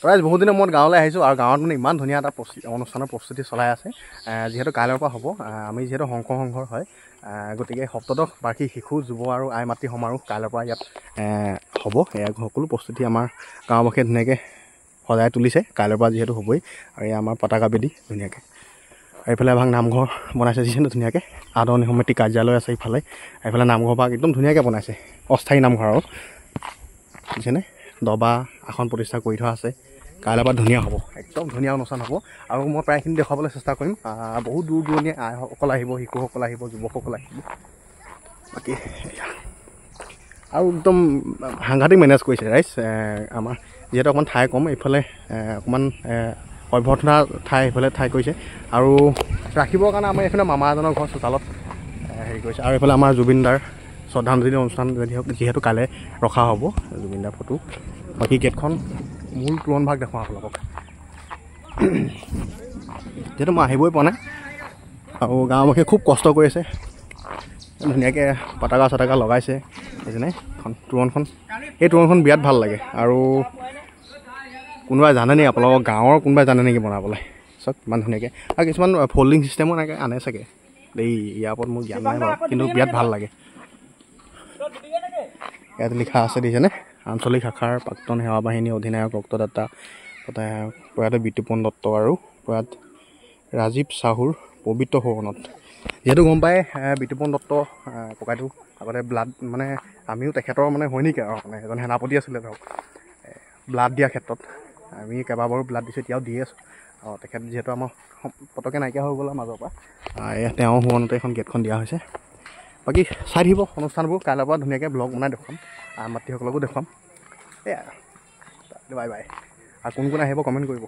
প্ৰায় বহুত দিনৰ মূৰত গাঁৱলৈ আহিছোঁ আৰু গাঁৱত মানে ইমান ধুনীয়া এটা অনুষ্ঠানৰ প্ৰস্তুতি চলাই আছে যিহেতু কাইলৈৰ পৰা হ'ব আমি যিহেতু শংকৰ সংঘৰ হয় গতিকে সপ্তদশ বাৰ্ষিক শিশু যুৱ আৰু আই মাতৃ সমাৰোহ কাইলৈৰ পৰা ইয়াত হ'ব এয়া সকলো প্ৰস্তুতি আমাৰ গাঁওবাসীয়ে ধুনীয়াকৈ সজাই তুলিছে কাইলৈৰ পৰা যিহেতু হ'বই আৰু এয়া আমাৰ পতাকা বেদী ধুনীয়াকৈ আৰু এইফালে এভাগ নামঘৰ বনাইছে যিহেতু ধুনীয়াকৈ আদৰণি সমিতি কাৰ্যালয় আছে এইফালে এইফালে নামঘৰ ভাগ একদম ধুনীয়াকৈ বনাইছে অস্থায়ী নামঘৰ আৰু বুজিছেনে দবা আসন প্ৰতিষ্ঠা কৰি থোৱা আছে কাইলৈৰ পৰা ধুনীয়া হ'ব একদম ধুনীয়া অনুষ্ঠান হ'ব আৰু মই প্ৰায়খিনি দেখুৱাবলৈ চেষ্টা কৰিম বহুত দূৰ দূৰণিয়ে আইসকল আহিব শিশুসকল আহিব যুৱকসকল আহিব বাকী আৰু একদম সাংঘাতিক মেনেজ কৰিছে ৰাইজ আমাৰ যিহেতু অকণমান ঠাই কম এইফালে অকণমান অভ্যৰ্থনা ঠাই এইফালে ঠাই কৰিছে আৰু ৰাখিবৰ কাৰণে আমাৰ এইফালে মামা এজনৰ ঘৰ চোতালত হেৰি কৰিছে আৰু এইফালে আমাৰ জুবিনদাৰ শ্ৰদ্ধাঞ্জলি অনুষ্ঠান যিহেতু কাইলৈ ৰখা হ'ব জুবিনদাৰ ফটো বাকী গেটখন মূল তোৰণ ভাগ দেখুৱাওঁ আপোনালোকক যিহেতু মই আহিবই পোৱা নাই আৰু গাঁওবাসীয়ে খুব কষ্ট কৰিছে ধুনীয়াকৈ পতাকা চতাকা লগাইছে বুজিছেনে এখন তোৰণখন এই তোৰণখন বিৰাট ভাল লাগে আৰু কোনোবাই জানে নেকি আপোনালোকৰ গাঁৱৰ কোনোবাই জানে নেকি বনাবলৈ চাওক ইমান ধুনীয়াকৈ আৰু কিছুমান ফল্ডিং ছিষ্টেমো এনেকৈ আনে চাগে এই ইয়াৰ ওপৰত মোৰ জ্ঞান নাই বাৰু কিন্তু বিৰাট ভাল লাগে ইয়াত লিখা আছে দেখিছেনে আঞ্চলিক শাখাৰ প্ৰাক্তন সেৱা বাহিনী অধিনায়ক ৰক্তদাতা প্ৰয়াত বিতুপন দত্ত আৰু প্ৰয়াত ৰাজীৱ চাহুৰ পবিত্ৰ সোৱনত যিহেতু গম পায় বিতুপন দত্ত ককাইটো আগতে ব্লাড মানে আমিও তেখেতৰ মানে হয় নেকি আৰু মানে এজন সেনাপতি আছিলে ধৰক ব্লাড দিয়াৰ ক্ষেত্ৰত আমি কেইবাবাৰো ব্লাড দিছোঁ এতিয়াও দি আছোঁ তেখেত যিহেতু আমাৰ পটকৈ নাইকিয়া হৈ গ'ল মাজৰ পৰা তেওঁ সোৱনতে এখন গেটখন দিয়া হৈছে বাকী চাই থাকিব অনুষ্ঠানবোৰ কাইলৈৰ পৰা ধুনীয়াকৈ ব্লগ বনাই দেখুৱাম মাতৃসকলকো দেখুৱাম এয়া বাই বাই আৰু কোন কোন আহিব কমেণ্ট কৰিব